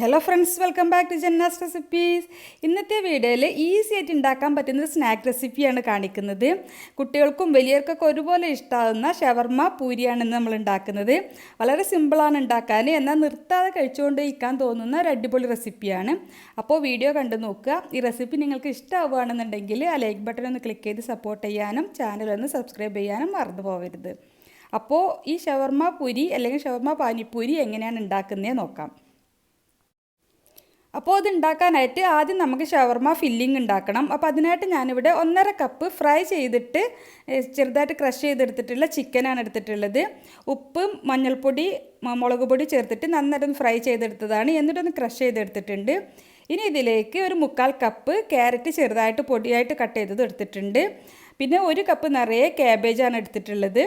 Hello friends, welcome back to Janna's recipes. ഇന്നത്തെ വീഡിയോയിൽ easy ആയിട്ട് ഉണ്ടാക്കാൻ പറ്റുന്ന ഒരു സ്നാക്ക് റെസിപ്പിയാണ് കാണിക്കുന്നത്. കുട്ടികൾക്കും വലിയവർക്കൊക്കെ ഒരുപോലെ ഇഷ്ടമാകുന്ന ഷവർമ്മ പൂരിയാണ് ഇന്ന് നമ്മൾ ഉണ്ടാക്കുന്നത്. വളരെ സിമ്പിളാണ് ഉണ്ടാക്കാൻ, എന്നാൽ നിർത്താതെ കഴിച്ചുകൊണ്ട് ഇരിക്കാൻ തോന്നുന്ന ഒരു അടിപൊളി റെസിപ്പിയാണ്. അപ്പോൾ വീഡിയോ കണ്ടു നോക്കുക. ഈ റെസിപ്പി നിങ്ങൾക്ക് ഇഷ്ടമാവുകയാണെന്നുണ്ടെങ്കിൽ ആ ലൈക്ക് ബട്ടൺ ഒന്ന് ക്ലിക്ക് ചെയ്ത് സപ്പോർട്ട് ചെയ്യാനും ചാനലൊന്ന് സബ്സ്ക്രൈബ് ചെയ്യാനും മറന്നു പോകരുത്. അപ്പോൾ ഈ ഷവർമ്മ പൂരി അല്ലെങ്കിൽ ഷവർമ്മ പാനിപ്പൂരി എങ്ങനെയാണ് ഉണ്ടാക്കുന്നത് നോക്കാം. അപ്പോൾ അത് ഉണ്ടാക്കാനായിട്ട് ആദ്യം നമുക്ക് ഷവർമ്മ ഫില്ലിംഗ് ഉണ്ടാക്കണം. അപ്പോൾ അതിനായിട്ട് ഞാനിവിടെ 1.5 കപ്പ് ഫ്രൈ ചെയ്തിട്ട് ചെറുതായിട്ട് ക്രഷ് ചെയ്തെടുത്തിട്ടുള്ള ചിക്കനാണ് എടുത്തിട്ടുള്ളത്. ഉപ്പും മഞ്ഞൾപ്പൊടി മുളക് പൊടി ചേർത്തിട്ട് നന്നായിട്ടൊന്ന് ഫ്രൈ ചെയ്തെടുത്തതാണ്. എന്നിട്ടൊന്ന് ക്രഷ് ചെയ്തെടുത്തിട്ടുണ്ട്. ഇനി ഇതിലേക്ക് ഒരു 1/4 കപ്പ് ക്യാരറ്റ് ചെറുതായിട്ട് പൊടിയായിട്ട് കട്ട് ചെയ്തത് എടുത്തിട്ടുണ്ട്. പിന്നെ 1 കപ്പ് നിറയെ ക്യാബേജാണ് എടുത്തിട്ടുള്ളത്.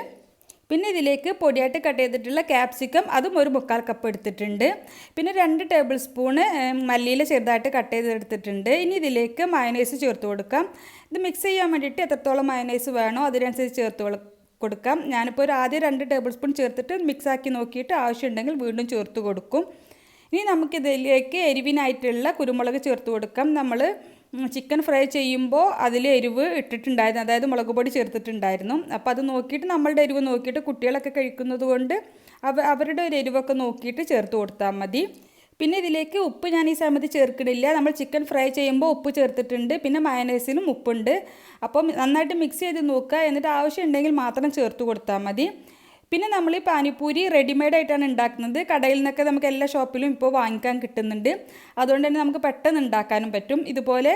പിന്നെ ഇതിലേക്ക് പൊടിയായിട്ട് കട്ട് ചെയ്തിട്ടുള്ള ക്യാപ്സിക്കം അതും ഒരു 1/4 കപ്പ് എടുത്തിട്ടുണ്ട്. പിന്നെ 2 ടേബിൾ സ്പൂണ് മല്ലിയില ചെറുതായിട്ട് കട്ട് ചെയ്തെടുത്തിട്ടുണ്ട്. ഇനി ഇതിലേക്ക് മയണൈസ് ചേർത്ത് കൊടുക്കാം. ഇത് മിക്സ് ചെയ്യാൻ വേണ്ടിയിട്ട് എത്രത്തോളം മയണൈസ് വേണോ അതിനനുസരിച്ച് ചേർത്ത് കൊടുക്കാം. ഞാനിപ്പോൾ ആദ്യം 2 ടേബിൾ സ്പൂൺ ചേർത്തിട്ട് മിക്സാക്കി നോക്കിയിട്ട് ആവശ്യമുണ്ടെങ്കിൽ വീണ്ടും ചേർത്ത് കൊടുക്കും. ഇനി നമുക്കിതിലേക്ക് എരിവിനായിട്ടുള്ള കുരുമുളക് ചേർത്ത് കൊടുക്കാം. നമ്മൾ ചിക്കൻ ഫ്രൈ ചെയ്യുമ്പോൾ അതിൽ എരിവ് ഇട്ടിട്ടുണ്ടായിരുന്നു, അതായത് മുളക് പൊടി ചേർത്തിട്ടുണ്ടായിരുന്നു. അപ്പോൾ അത് നോക്കിയിട്ട് നമ്മളുടെ എരിവ് നോക്കിയിട്ട് കുട്ടികളൊക്കെ കഴിക്കുന്നത് കൊണ്ട് അവരുടെ ഒരു എരിവൊക്കെ നോക്കിയിട്ട് ചേർത്ത് കൊടുത്താൽ മതി. പിന്നെ ഇതിലേക്ക് ഉപ്പ് ഞാൻ ഈ സമയത്ത് ചേർക്കണില്ല. നമ്മൾ ചിക്കൻ ഫ്രൈ ചെയ്യുമ്പോൾ ഉപ്പ് ചേർത്തിട്ടുണ്ട്. പിന്നെ മയണൈസിലും ഉപ്പുണ്ട്. അപ്പം നന്നായിട്ട് മിക്സ് ചെയ്ത് നോക്കുക. എന്നിട്ട് ആവശ്യമുണ്ടെങ്കിൽ മാത്രം ചേർത്ത് കൊടുത്താൽ മതി. പിന്നെ നമ്മൾ ഈ പാനിപ്പൂരി റെഡിമെയ്ഡായിട്ടാണ് ഉണ്ടാക്കുന്നത്. കടയിൽ നിന്നൊക്കെ നമുക്ക് എല്ലാ ഷോപ്പിലും ഇപ്പോൾ വാങ്ങിക്കാൻ കിട്ടുന്നുണ്ട്. അതുകൊണ്ട് തന്നെ നമുക്ക് പെട്ടെന്ന് ഉണ്ടാക്കാനും പറ്റും. ഇതുപോലെ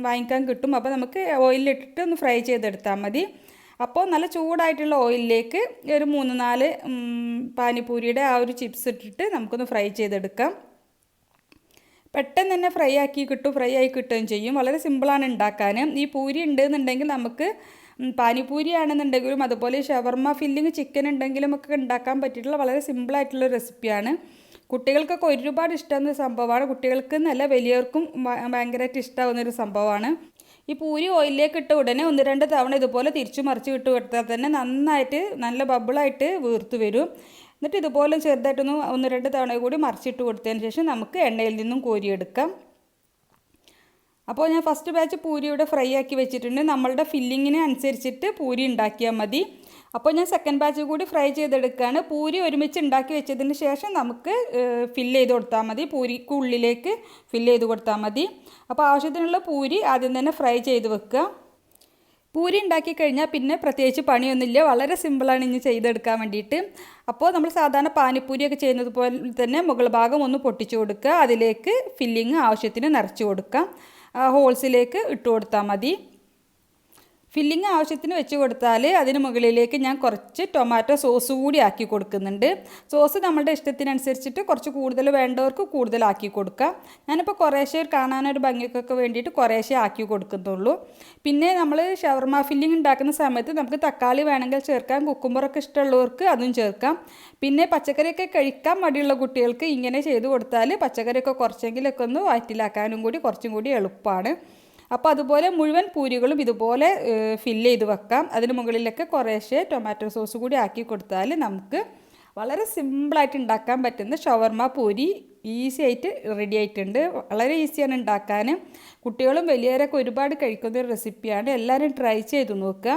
വാങ്ങിക്കാൻ കിട്ടും. അപ്പോൾ നമുക്ക് ഓയിലിട്ടിട്ട് ഒന്ന് ഫ്രൈ ചെയ്തെടുത്താൽ മതി. അപ്പോൾ നല്ല ചൂടായിട്ടുള്ള ഓയിലിലേക്ക് ഒരു 3-4 പാനിപ്പൂരിയുടെ ആ ഒരു ചിപ്സ് ഇട്ടിട്ട് നമുക്കൊന്ന് ഫ്രൈ ചെയ്തെടുക്കാം. പെട്ടെന്ന് തന്നെ ഫ്രൈ ആയി കിട്ടുകയും ചെയ്യും. വളരെ സിമ്പിളാണ് ഉണ്ടാക്കാൻ. ഈ പൂരി ഉണ്ടെന്നുണ്ടെങ്കിൽ നമുക്ക് പാനിപ്പൂരി ആണെന്നുണ്ടെങ്കിലും അതുപോലെ ഷവർമ്മ ഫില്ലിങ് ചിക്കൻ ഉണ്ടെങ്കിലും ഒക്കെ ഉണ്ടാക്കാൻ പറ്റിയിട്ടുള്ള വളരെ സിമ്പിളായിട്ടുള്ള റെസിപ്പിയാണ്. കുട്ടികൾക്കൊക്കെ ഒരുപാട് ഇഷ്ടമാകുന്ന സംഭവമാണ്. കുട്ടികൾക്ക് നല്ല വലിയവർക്കും ഭയങ്കരമായിട്ട് ഇഷ്ടമാകുന്നൊരു സംഭവമാണ്. ഈ പൂരി ഓയിലിലേക്ക് ഇട്ട ഉടനെ 1-2 തവണ ഇതുപോലെ തിരിച്ചു മറിച്ച് വിട്ട് കൊടുത്താൽ തന്നെ നന്നായിട്ട് നല്ല ബബിളായിട്ട് വീർത്ത് വരും. എന്നിട്ട് ഇതുപോലെ ചെറുതായിട്ടൊന്ന് 1-2 തവണ കൂടി മറിച്ചിട്ട് കൊടുത്തതിന് ശേഷം നമുക്ക് എണ്ണയിൽ നിന്നും കോരിയെടുക്കാം. അപ്പോൾ ഞാൻ ഫസ്റ്റ് ബാച്ച് പൂരി ഇവിടെ ഫ്രൈ ആക്കി വെച്ചിട്ടുണ്ട്. നമ്മളുടെ ഫില്ലിങ്ങിന് അനുസരിച്ചിട്ട് പൂരി ഉണ്ടാക്കിയാൽ മതി. അപ്പോൾ ഞാൻ സെക്കൻഡ് ബാച്ച് കൂടി ഫ്രൈ ചെയ്തെടുക്കുകയാണ്. പൂരി ഒരുമിച്ച് ഉണ്ടാക്കി വെച്ചതിന് ശേഷം നമുക്ക് ഫില്ല് ചെയ്ത് കൊടുത്താൽ മതി. പൂരിക്ക് ഉള്ളിലേക്ക് ഫില്ല് ചെയ്ത് കൊടുത്താൽ മതി. അപ്പോൾ ആവശ്യത്തിനുള്ള പൂരി ആദ്യം തന്നെ ഫ്രൈ ചെയ്ത് വെക്കുക. പൂരി ഉണ്ടാക്കി കഴിഞ്ഞാൽ പിന്നെ പ്രത്യേകിച്ച് പണിയൊന്നുമില്ല. വളരെ സിമ്പിളാണ് ഇനി ചെയ്തെടുക്കാൻ വേണ്ടിയിട്ട്. അപ്പോൾ നമ്മൾ സാധാരണ പാനിപ്പൂരിയൊക്കെ ചെയ്യുന്നത് പോലെ തന്നെ മുകൾ ഭാഗം ഒന്ന് പൊട്ടിച്ചു കൊടുക്കുക. അതിലേക്ക് ഫില്ലിങ് ആവശ്യത്തിന് നിറച്ച് കൊടുക്കാം. ഹോൾസിലേക്ക് ഇട്ട് കൊടുത്താൽ മതി. ഫില്ലിങ് ആവശ്യത്തിന് വെച്ച് കൊടുത്താൽ അതിന് മുകളിലേക്ക് ഞാൻ കുറച്ച് ടൊമാറ്റോ സോസ് കൂടി ആക്കി കൊടുക്കുന്നുണ്ട്. സോസ് നമ്മളുടെ ഇഷ്ടത്തിനനുസരിച്ചിട്ട് കുറച്ച് കൂടുതൽ വേണ്ടവർക്ക് കൂടുതലാക്കി കൊടുക്കാം. ഞാനിപ്പോൾ കുറേശ്ശെ കാണാനൊരു ഭംഗിക്കൊക്കെ വേണ്ടിയിട്ട് കുറേശ്ശെ ആക്കി കൊടുക്കുന്നുള്ളൂ. പിന്നെ നമ്മൾ ഷവർമ്മ ഫില്ലിങ് ഉണ്ടാക്കുന്ന സമയത്ത് നമുക്ക് തക്കാളി വേണമെങ്കിൽ ചേർക്കാം. കുക്കുമ്പറൊക്കെ ഇഷ്ടമുള്ളവർക്ക് അതും ചേർക്കാം. പിന്നെ പച്ചക്കറിയൊക്കെ കഴിക്കാൻ മടിയുള്ള കുട്ടികൾക്ക് ഇങ്ങനെ ചെയ്ത് കൊടുത്താൽ പച്ചക്കറിയൊക്കെ കുറച്ചെങ്കിലൊക്കെ ഒന്ന് വയറ്റിലാക്കാനും കൂടി കുറച്ചും കൂടി എളുപ്പമാണ്. അപ്പോൾ അതുപോലെ മുഴുവൻ പൂരികളും ഇതുപോലെ ഫില്ല് ചെയ്ത് വെക്കാം. അതിന് മുകളിലൊക്കെ കുറേശ്ശെ ടൊമാറ്റോ സോസ് കൂടി ആക്കി കൊടുത്താൽ നമുക്ക് വളരെ സിമ്പിളായിട്ട് ഉണ്ടാക്കാൻ പറ്റുന്ന ഷവർമ്മ പൂരി ഈസി ആയിട്ട് റെഡി ആയിട്ടുണ്ട്. വളരെ ഈസിയാണ് ഉണ്ടാക്കാൻ. കുട്ടികളും വലിയവരൊക്കെ ഒരുപാട് കഴിക്കുന്ന ഒരു റെസിപ്പിയാണ്. എല്ലാവരും ട്രൈ ചെയ്ത് നോക്കുക.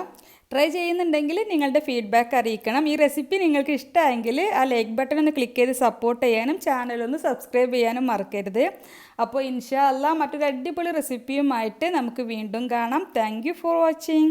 ട്രൈ ചെയ്യുന്നുണ്ടെങ്കിൽ നിങ്ങളുടെ ഫീഡ്ബാക്ക് അറിയിക്കണം. ഈ റെസിപ്പി നിങ്ങൾക്ക് ഇഷ്ടമായെങ്കിൽ ആ ലൈക്ക് ബട്ടൺ ഒന്ന് ക്ലിക്ക് ചെയ്ത് സപ്പോർട്ട് ചെയ്യാനും ചാനലൊന്ന് സബ്സ്ക്രൈബ് ചെയ്യാനും മറക്കരുത്. അപ്പോൾ ഇൻഷാ അല്ലാഹ് മറ്റൊരു അടിപൊളി റെസിപ്പിയുമായിട്ട് നമുക്ക് വീണ്ടും കാണാം. Thank you for watching.